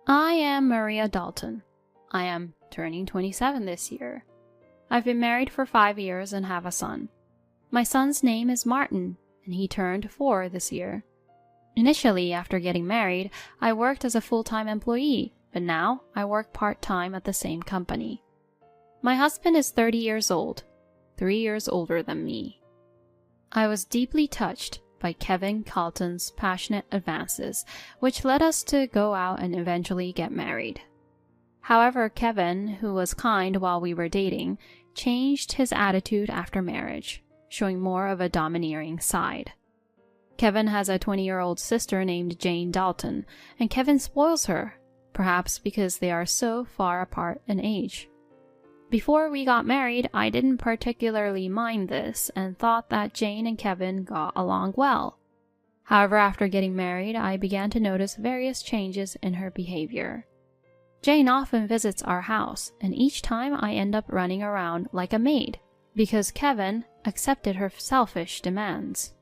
I am Maria Dalton. I am turning 27 this year. I've been married for 5 years and have a son. My son's name is Martin, and he turned 4 this year. Initially, after getting married, I worked as a full-time employee, but now I work part-time at the same company. My husband is 30 years old, 3 years older than me. I was deeply touched by Kevin Carlton's passionate advances, which led us to go out and eventually get married. However, Kevin, who was kind while we were dating, changed his attitude after marriage, showing more of a domineering side. Kevin has a 20-year-old sister named Jane Dalton, and Kevin spoils her, perhaps because they are so far apart in age. Before we got married, I didn't particularly mind this and thought that Jane and Kevin got along well. However, after getting married, I began to notice various changes in her behavior. Jane often visits our house, and each time I end up running around like a maid, because Kevin accepted her selfish demands.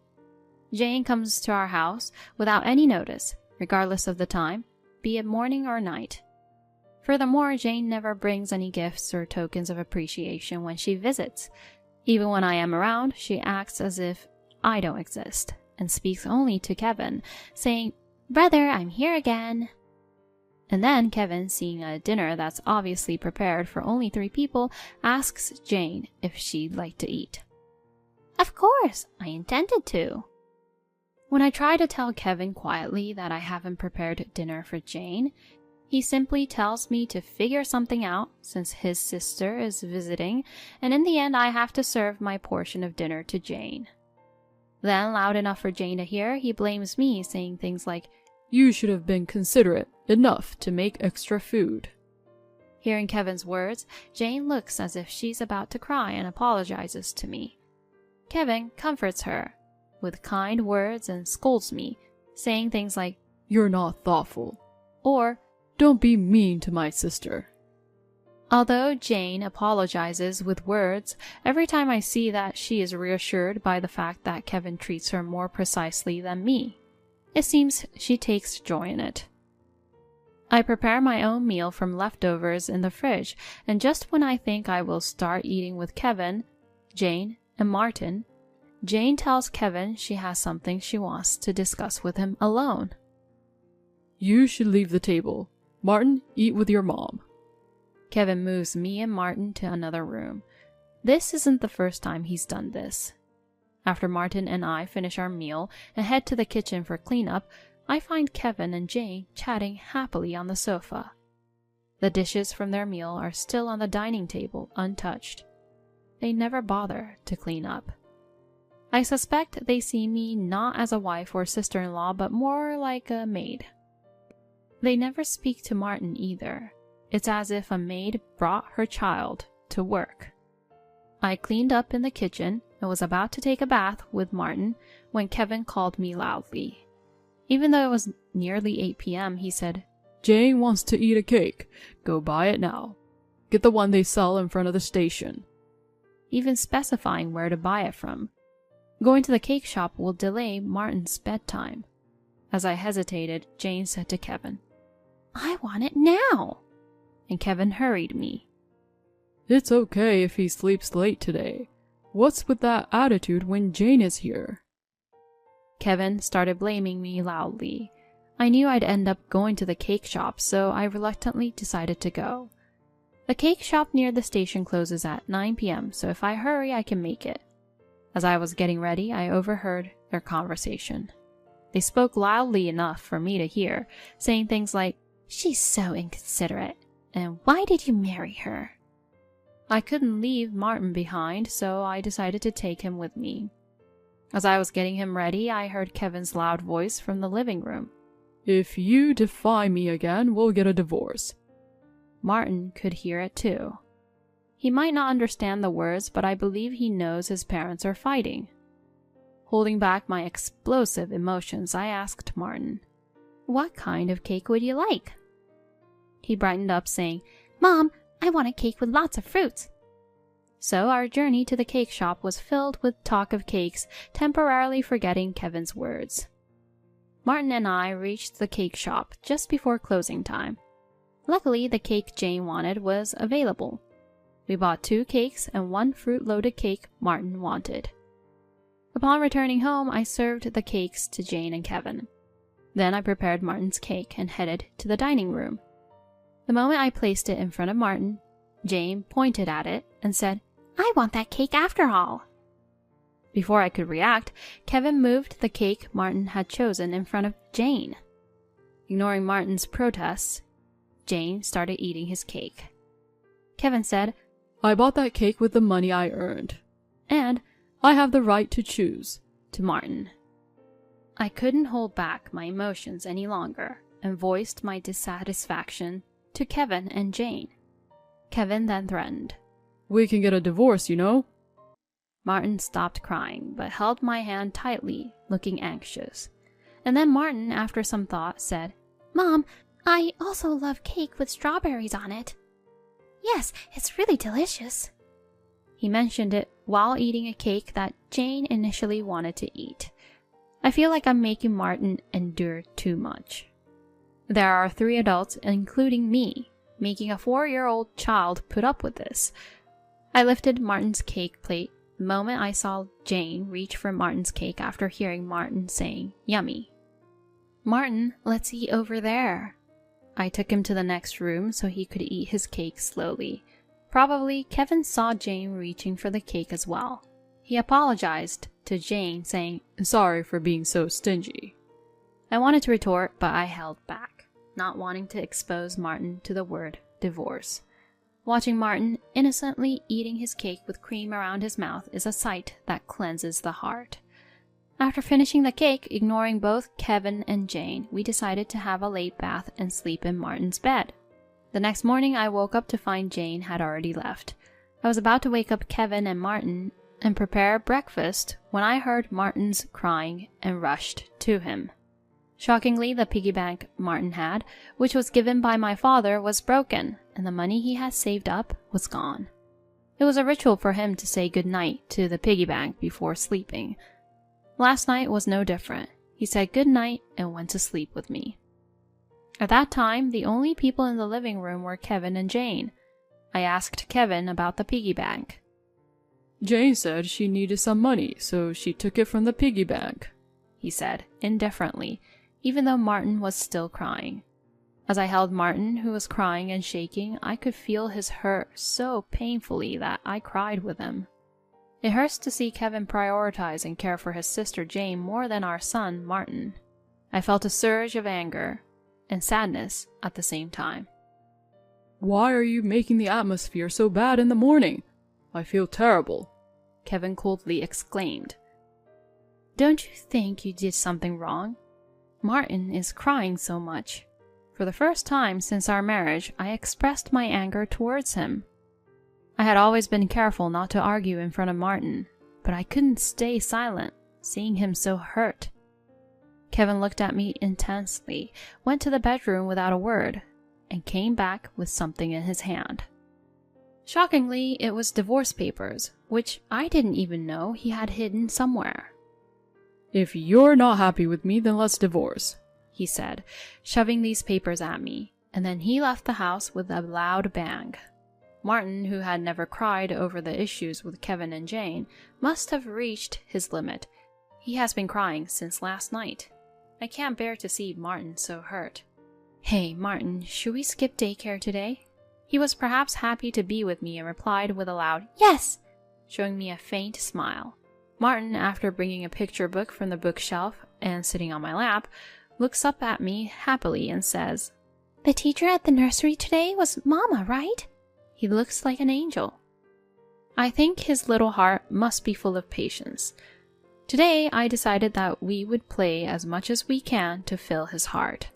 Jane comes to our house without any notice, regardless of the time, be it morning or night. Furthermore, Jane never brings any gifts or tokens of appreciation when she visits. Even when I am around, she acts as if I don't exist, and speaks only to Kevin, saying, "Brother, I'm here again." And then Kevin, seeing a dinner that's obviously prepared for only 3 people, asks Jane if she'd like to eat. "Of course, I intended to." When I try to tell Kevin quietly that I haven't prepared dinner for Jane, he simply tells me to figure something out since his sister is visiting, and in the end I have to serve my portion of dinner to Jane. Then, loud enough for Jane to hear, he blames me, saying things like, "You should have been considerate enough to make extra food." Hearing Kevin's words, Jane looks as if she's about to cry and apologizes to me. Kevin comforts her with kind words and scolds me, saying things like, "You're not thoughtful," or "Don't be mean to my sister." Although Jane apologizes with words, every time I see that she is reassured by the fact that Kevin treats her more precisely than me. It seems she takes joy in it. I prepare my own meal from leftovers in the fridge, and just when I think I will start eating with Kevin, Jane, and Martin, Jane tells Kevin she has something she wants to discuss with him alone. "You should leave the table. Martin, eat with your mom." Kevin moves me and Martin to another room. This isn't the first time he's done this. After Martin and I finish our meal and head to the kitchen for cleanup, I find Kevin and Jane chatting happily on the sofa. The dishes from their meal are still on the dining table, untouched. They never bother to clean up. I suspect they see me not as a wife or sister-in-law, but more like a maid. They never speak to Martin either. It's as if a maid brought her child to work. I cleaned up in the kitchen and was about to take a bath with Martin when Kevin called me loudly. Even though it was nearly 8 p.m., he said, "Jane wants to eat a cake. Go buy it now. Get the one they sell in front of the station." Even specifying where to buy it from. Going to the cake shop will delay Martin's bedtime. As I hesitated, Jane said to Kevin, "I want it now." And Kevin hurried me. "It's okay if he sleeps late today. What's with that attitude when Jane is here?" Kevin started blaming me loudly. I knew I'd end up going to the cake shop, so I reluctantly decided to go. The cake shop near the station closes at 9 p.m., so if I hurry, I can make it. As I was getting ready, I overheard their conversation. They spoke loudly enough for me to hear, saying things like, "She's so inconsiderate, and why did you marry her?" I couldn't leave Martin behind, so I decided to take him with me. As I was getting him ready, I heard Kevin's loud voice from the living room. "If you defy me again, we'll get a divorce." Martin could hear it too. He might not understand the words, but I believe he knows his parents are fighting. Holding back my explosive emotions, I asked Martin, "What kind of cake would you like?" He brightened up, saying, "Mom, I want a cake with lots of fruits." So our journey to the cake shop was filled with talk of cakes, temporarily forgetting Kevin's words. Martin and I reached the cake shop just before closing time, Luckily, the cake Jane wanted was available. We bought 2 cakes and 1 fruit-loaded cake Martin wanted. Upon returning home, I served the cakes to Jane and Kevin. Then I prepared Martin's cake and headed to the dining room. The moment I placed it in front of Martin, Jane pointed at it and said, "I want that cake after all." Before I could react, Kevin moved the cake Martin had chosen in front of Jane. Ignoring Martin's protests, Jane started eating his cake. Kevin said, "I bought that cake with the money I earned, and I have the right to choose," to Martin. I couldn't hold back my emotions any longer and voiced my dissatisfaction to Kevin and Jane. Kevin then threatened, "We can get a divorce, you know." Martin stopped crying but held my hand tightly, looking anxious. And then Martin, after some thought, said, "Mom, I also love cake with strawberries on it." "Yes, it's really delicious." He mentioned it while eating a cake that Jane initially wanted to eat. I feel like I'm making Martin endure too much. There are 3 adults, including me, making a 4-year-old child put up with this. I lifted Martin's cake plate the moment I saw Jane reach for Martin's cake after hearing Martin saying, "Yummy." "Martin, let's eat over there." I took him to the next room so he could eat his cake slowly. Probably Kevin saw Jane reaching for the cake as well. He apologized to Jane, saying, "Sorry for being so stingy." I wanted to retort, but I held back, not wanting to expose Martin to the word divorce. Watching Martin innocently eating his cake with cream around his mouth is a sight that cleanses the heart. After finishing the cake, ignoring both Kevin and Jane, we decided to have a late bath and sleep in Martin's bed. The next morning, I woke up to find Jane had already left. I was about to wake up Kevin and Martin and prepare breakfast when I heard Martin's crying and rushed to him. Shockingly, the piggy bank Martin had, which was given by my father, was broken, and the money he had saved up was gone. It was a ritual for him to say goodnight to the piggy bank before sleeping. Last night was no different. He said goodnight and went to sleep with me. At that time, the only people in the living room were Kevin and Jane. I asked Kevin about the piggy bank. "Jane said she needed some money, so she took it from the piggy bank," he said, indifferently, even though Martin was still crying. As I held Martin, who was crying and shaking, I could feel his hurt so painfully that I cried with him. It hurts to see Kevin prioritize and care for his sister Jane more than our son, Martin. I felt a surge of anger and sadness at the same time. "Why are you making the atmosphere so bad in the morning? I feel terrible," Kevin coldly exclaimed. "Don't you think you did something wrong? Martin is crying so much." For the first time since our marriage, I expressed my anger towards him. I had always been careful not to argue in front of Martin, but I couldn't stay silent, seeing him so hurt. Kevin looked at me intensely, went to the bedroom without a word, and came back with something in his hand. Shockingly, it was divorce papers, which I didn't even know he had hidden somewhere. "If you're not happy with me, then let's divorce," he said, shoving these papers at me, and then he left the house with a loud bang. Martin, who had never cried over the issues with Kevin and Jane, must have reached his limit. He has been crying since last night. I can't bear to see Martin so hurt. "Hey, Martin, should we skip daycare today?" He was perhaps happy to be with me and replied with a loud "Yes!" showing me a faint smile. Martin, after bringing a picture book from the bookshelf and sitting on my lap, looks up at me happily and says, "The teacher at the nursery today was Mama, right? He looks like an angel." I think his little heart must be full of patience. Today, I decided that we would play as much as we can to fill his heart.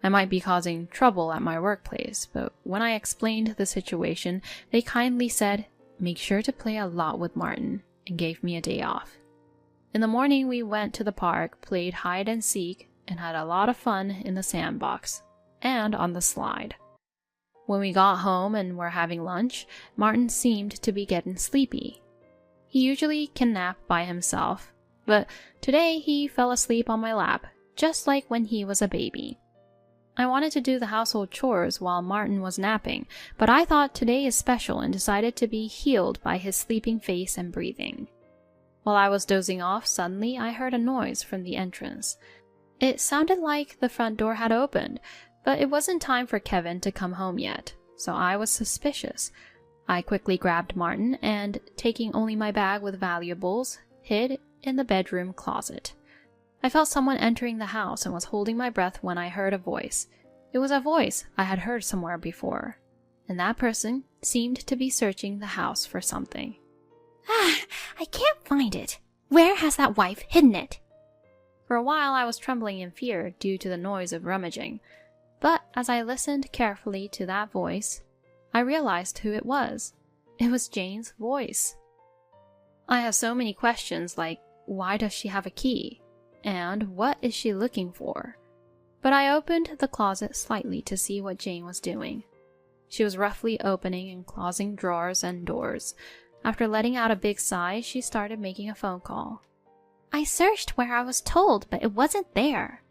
I might be causing trouble at my workplace, but when I explained the situation, they kindly said, "Make sure to play a lot with Martin," and gave me a day off. In the morning, we went to the park, played hide and seek, and had a lot of fun in the sandbox and on the slide. When we got home and were having lunch, Martin seemed to be getting sleepy. He usually can nap by himself, but today he fell asleep on my lap, just like when he was a baby. I wanted to do the household chores while Martin was napping, but I thought today is special and decided to be healed by his sleeping face and breathing. While I was dozing off, suddenly I heard a noise from the entrance. It sounded like the front door had opened, but it wasn't time for Kevin to come home yet, so I was suspicious. I quickly grabbed Martin and, taking only my bag with valuables, hid in the bedroom closet. I felt someone entering the house and was holding my breath when I heard a voice. It was a voice I had heard somewhere before, and that person seemed to be searching the house for something. I can't find it. Where has that wife hidden it? For a while I was trembling in fear due to the noise of rummaging, but as I listened carefully to that voice, I realized who it was. It was Jane's voice. I have so many questions like, why does she have a key? And what is she looking for? But I opened the closet slightly to see what Jane was doing. She was roughly opening and closing drawers and doors. After letting out a big sigh, she started making a phone call. I searched where I was told, but it wasn't there.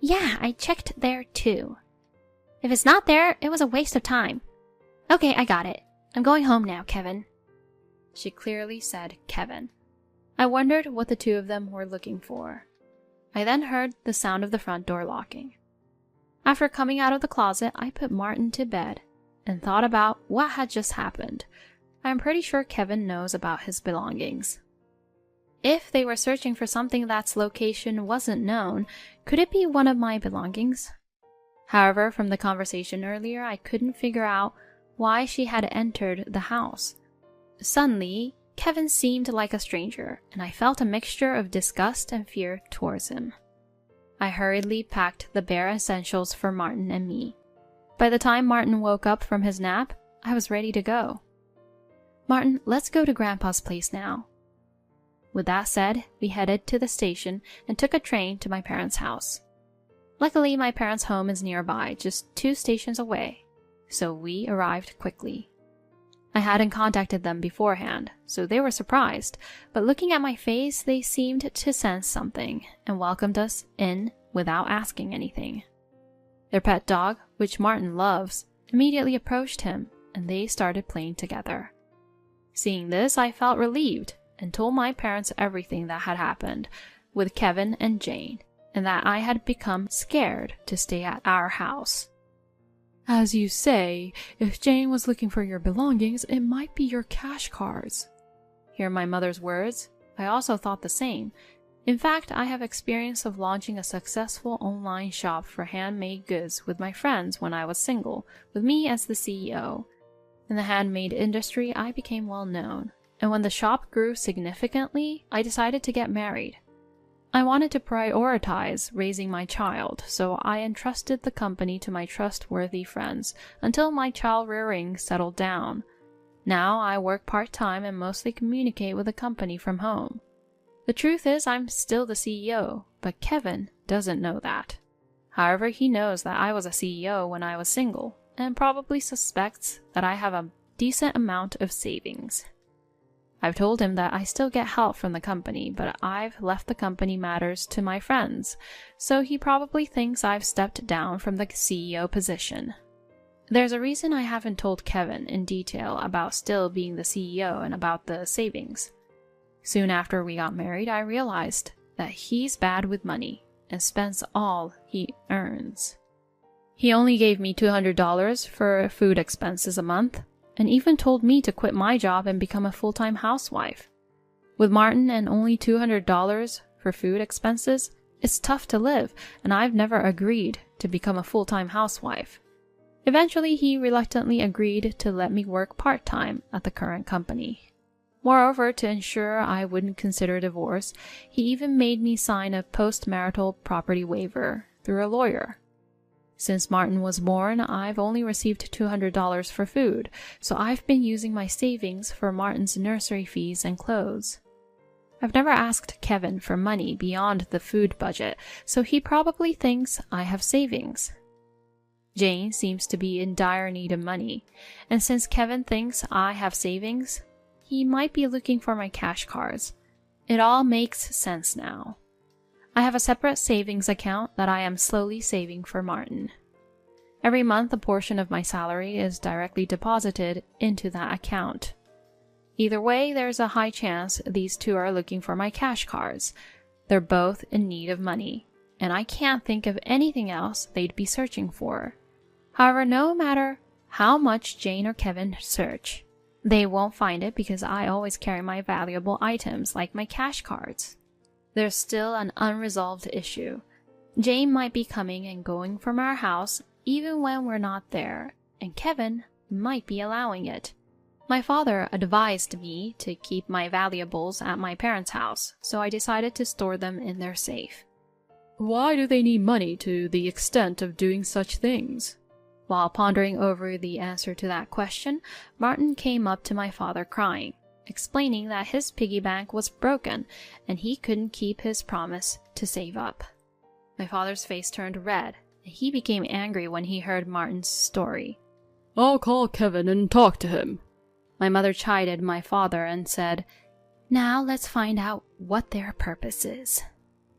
Yeah, I checked there too. If it's not there, it was a waste of time. Okay, I got it. I'm going home now, Kevin. She clearly said Kevin. I wondered what the two of them were looking for. I then heard the sound of the front door locking. After coming out of the closet, I put Martin to bed and thought about what had just happened. I am pretty sure Kevin knows about his belongings. If they were searching for something that's location wasn't known, could it be one of my belongings? However, from the conversation earlier, I couldn't figure out why she had entered the house. Suddenly, Kevin seemed like a stranger, and I felt a mixture of disgust and fear towards him. I hurriedly packed the bare essentials for Martin and me. By the time Martin woke up from his nap, I was ready to go. Martin, let's go to Grandpa's place now. With that said, we headed to the station and took a train to my parents' house. Luckily, my parents' home is nearby, just 2 stations away, so we arrived quickly. I hadn't contacted them beforehand, so they were surprised, but looking at my face, they seemed to sense something and welcomed us in without asking anything. Their pet dog, which Martin loves, immediately approached him, and they started playing together. Seeing this, I felt relieved and told my parents everything that had happened with Kevin and Jane, and that I had become scared to stay at our house. As you say, if Jane was looking for your belongings, it might be your cash cards. Hear my mother's words? I also thought the same. In fact, I have experience of launching a successful online shop for handmade goods with my friends when I was single, with me as the CEO. In the handmade industry, I became well known, and when the shop grew significantly, I decided to get married. I wanted to prioritize raising my child, so I entrusted the company to my trustworthy friends until my child rearing settled down. Now I work part-time and mostly communicate with the company from home. The truth is I'm still the CEO, but Kevin doesn't know that. However, he knows that I was a CEO when I was single, and probably suspects that I have a decent amount of savings. I've told him that I still get help from the company, but I've left the company matters to my friends, so he probably thinks I've stepped down from the CEO position. There's a reason I haven't told Kevin in detail about still being the CEO and about the savings. Soon after we got married, I realized that he's bad with money and spends all he earns. He only gave me $200 for food expenses a month, and even told me to quit my job and become a full-time housewife. With Martin and only $200 for food expenses, it's tough to live, and I've never agreed to become a full-time housewife. Eventually, he reluctantly agreed to let me work part-time at the current company. Moreover, to ensure I wouldn't consider divorce, he even made me sign a post-marital property waiver through a lawyer. Since Martin was born, I've only received $200 for food, so I've been using my savings for Martin's nursery fees and clothes. I've never asked Kevin for money beyond the food budget, so he probably thinks I have savings. Jane seems to be in dire need of money, and since Kevin thinks I have savings, he might be looking for my cash cards. It all makes sense now. I have a separate savings account that I am slowly saving for Martin. Every month, a portion of my salary is directly deposited into that account. Either way, there's a high chance these two are looking for my cash cards. They're both in need of money, and I can't think of anything else they'd be searching for. However, no matter how much Jane or Kevin search, they won't find it because I always carry my valuable items like my cash cards. There's still an unresolved issue. Jane might be coming and going from our house even when we're not there, and Kevin might be allowing it. My father advised me to keep my valuables at my parents' house, so I decided to store them in their safe. Why do they need money to the extent of doing such things? While pondering over the answer to that question, Martin came up to my father crying, explaining that his piggy bank was broken and he couldn't keep his promise to save up. My father's face turned red, and he became angry when he heard Martin's story. I'll call Kevin and talk to him. My mother chided my father and said, Now let's find out what their purpose is.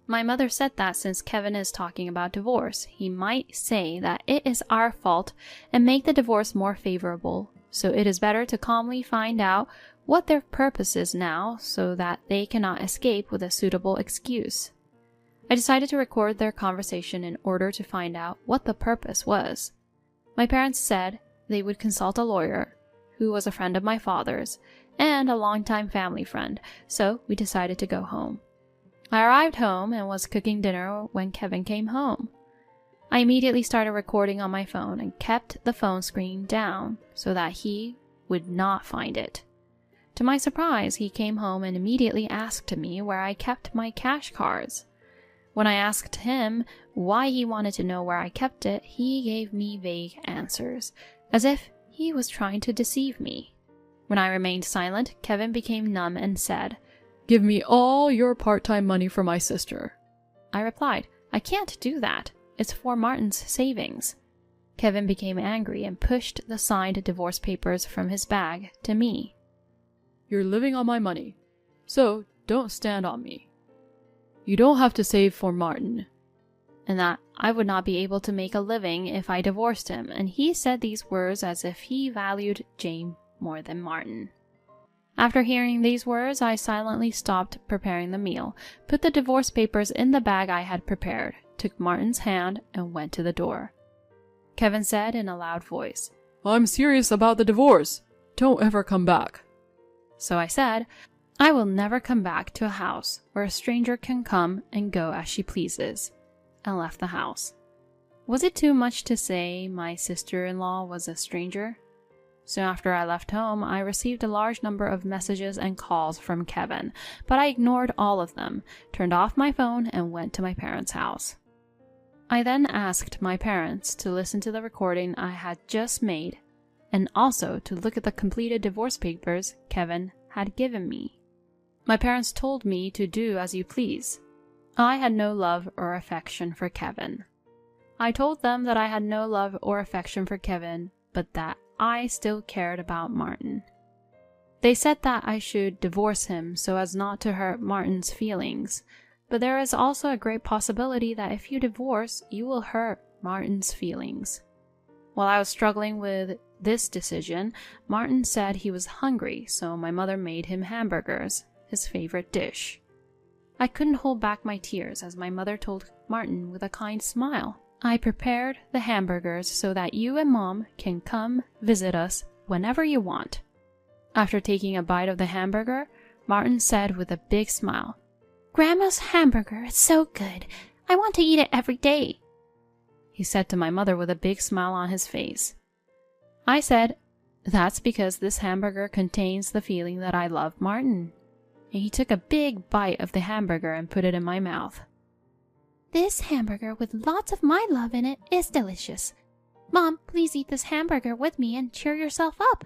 My mother said that since Kevin is talking about divorce, he might say that it is our fault and make the divorce more favorable, so it is better to calmly find out what their purpose is now so that they cannot escape with a suitable excuse. I decided to record their conversation in order to find out what the purpose was. My parents said they would consult a lawyer, who was a friend of my father's and a longtime family friend, so we decided to go home. I arrived home and was cooking dinner when Kevin came home. I immediately started recording on my phone and kept the phone screen down so that he would not find it. To my surprise, he came home and immediately asked me where I kept my cash cards. When I asked him why he wanted to know where I kept it, he gave me vague answers, as if he was trying to deceive me. When I remained silent, Kevin became numb and said, Give me all your part-time money for my sister. I replied, I can't do that. It's for Martin's savings. Kevin became angry and pushed the signed divorce papers from his bag to me. You're living on my money, so don't stand on me. You don't have to save for Martin. And that I would not be able to make a living if I divorced him, and he said these words as if he valued Jane more than Martin. After hearing these words, I silently stopped preparing the meal, put the divorce papers in the bag I had prepared, took Martin's hand, and went to the door. Kevin said in a loud voice, I'm serious about the divorce. Don't ever come back. So I said, I will never come back to a house where a stranger can come and go as she pleases, and left the house. Was it too much to say my sister-in-law was a stranger? Soon after I left home, I received a large number of messages and calls from Kevin, but I ignored all of them, turned off my phone, and went to my parents' house. I then asked my parents to listen to the recording I had just made, and also to look at the completed divorce papers Kevin had given me. My parents told me to do as you please. I had no love or affection for Kevin. I told them that I had no love or affection for Kevin, but that I still cared about Martin. They said that I should divorce him so as not to hurt Martin's feelings, but there is also a great possibility that if you divorce, you will hurt Martin's feelings. While I was struggling with this decision, Martin said he was hungry, so my mother made him hamburgers, his favorite dish. I couldn't hold back my tears as my mother told Martin with a kind smile, I prepared the hamburgers so that you and Mom can come visit us whenever you want. After taking a bite of the hamburger, Martin said with a big smile, Grandma's hamburger is so good. I want to eat it every day. He said to my mother with a big smile on his face. I said, that's because this hamburger contains the feeling that I love Martin. And he took a big bite of the hamburger and put it in my mouth. This hamburger with lots of my love in it is delicious. Mom, please eat this hamburger with me and cheer yourself up.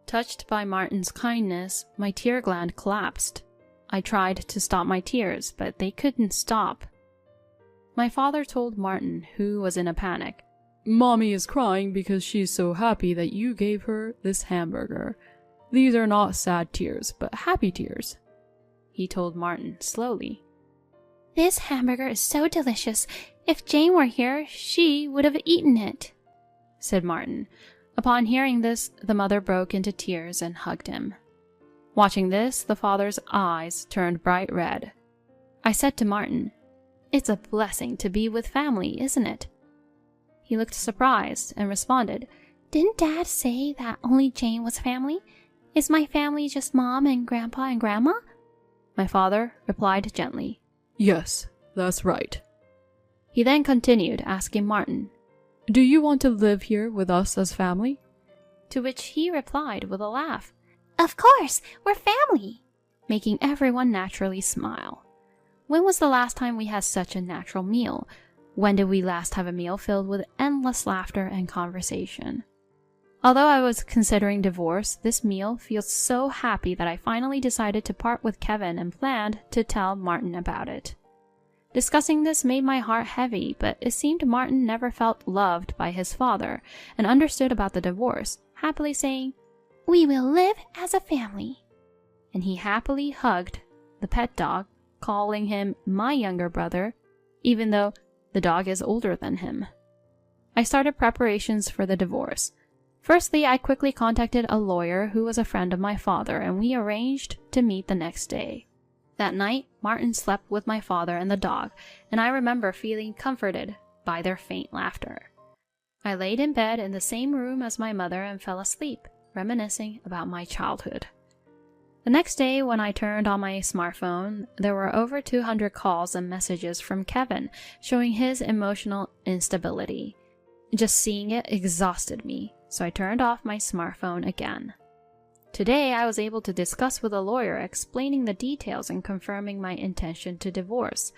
Touched by Martin's kindness, my tear gland collapsed. I tried to stop my tears, but they couldn't stop. My father told Martin, who was in a panic, Mommy is crying because she's so happy that you gave her this hamburger. These are not sad tears, but happy tears. He told Martin slowly. This hamburger is so delicious. If Jane were here, she would have eaten it," said Martin. Upon hearing this, the mother broke into tears and hugged him. Watching this, the father's eyes turned bright red. I said to Martin, "It's a blessing to be with family, isn't it?" He looked surprised and responded, "Didn't Dad say that only Jane was family? Is my family just Mom and Grandpa and Grandma?" My father replied gently, "Yes, that's right." He then continued, asking Martin, "Do you want to live here with us as family?" To which he replied with a laugh, "Of course, we're family," making everyone naturally smile. When was the last time we had such a natural meal? When did we last have a meal filled with endless laughter and conversation? Although I was considering divorce, this meal feels so happy that I finally decided to part with Kevin and planned to tell Martin about it. Discussing this made my heart heavy, but it seemed Martin never felt loved by his father and understood about the divorce, happily saying, "We will live as a family." And he happily hugged the pet dog, calling him my younger brother, even though the dog is older than him. I started preparations for the divorce. Firstly, I quickly contacted a lawyer who was a friend of my father, and we arranged to meet the next day. That night, Martin slept with my father and the dog, and I remember feeling comforted by their faint laughter. I laid in bed in the same room as my mother and fell asleep, reminiscing about my childhood. The next day, when I turned on my smartphone, there were over 200 calls and messages from Kevin showing his emotional instability. Just seeing it exhausted me, so I turned off my smartphone again. Today, I was able to discuss with a lawyer, explaining the details and confirming my intention to divorce.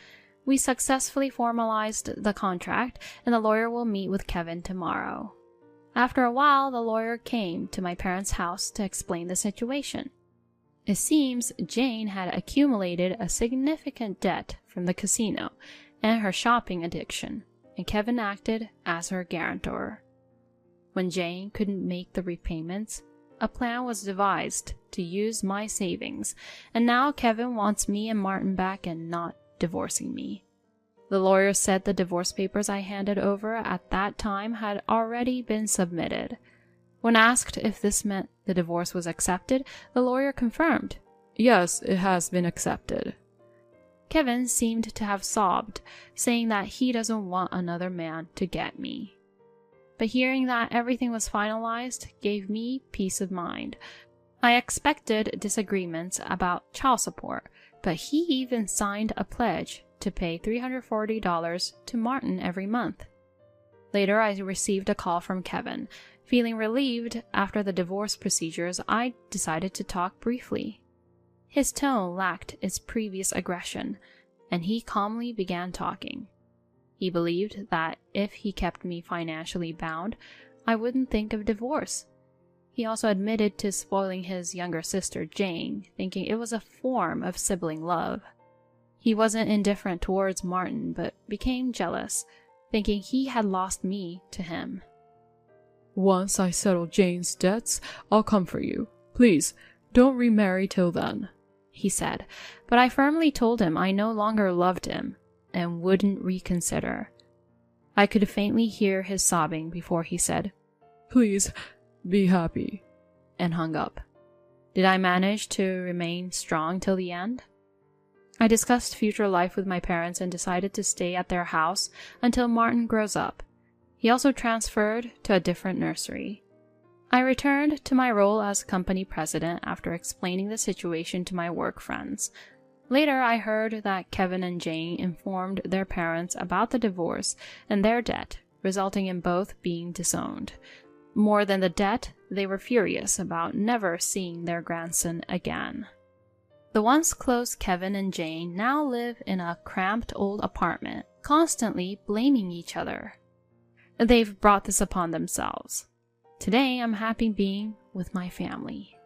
We successfully formalized the contract, and the lawyer will meet with Kevin tomorrow. After a while, the lawyer came to my parents' house to explain the situation. It seems Jane had accumulated a significant debt from the casino and her shopping addiction, and Kevin acted as her guarantor. When Jane couldn't make the repayments, a plan was devised to use my savings, and now Kevin wants me and Martin back and not divorcing me. The lawyer said the divorce papers I handed over at that time had already been submitted. When asked if this meant the divorce was accepted, the lawyer confirmed, "Yes, it has been accepted." Kevin seemed to have sobbed, saying that he doesn't want another man to get me. But hearing that everything was finalized gave me peace of mind. I expected disagreements about child support, but he even signed a pledge to pay $340 to Martin every month. Later, I received a call from Kevin. Feeling relieved after the divorce procedures, I decided to talk briefly. His tone lacked its previous aggression, and he calmly began talking. He believed that if he kept me financially bound, I wouldn't think of divorce. He also admitted to spoiling his younger sister, Jane, thinking it was a form of sibling love. He wasn't indifferent towards Martin, but became jealous, thinking he had lost me to him. "Once I settle Jane's debts, I'll come for you. Please, don't remarry till then," he said, but I firmly told him I no longer loved him and wouldn't reconsider. I could faintly hear his sobbing before he said, "Please, be happy," and hung up. Did I manage to remain strong till the end? I discussed future life with my parents and decided to stay at their house until Martin grows up. He also transferred to a different nursery. I returned to my role as company president after explaining the situation to my work friends. Later, I heard that Kevin and Jane informed their parents about the divorce and their debt, resulting in both being disowned. More than the debt, they were furious about never seeing their grandson again. The once close Kevin and Jane now live in a cramped old apartment, constantly blaming each other. They've brought this upon themselves. Today, I'm happy being with my family.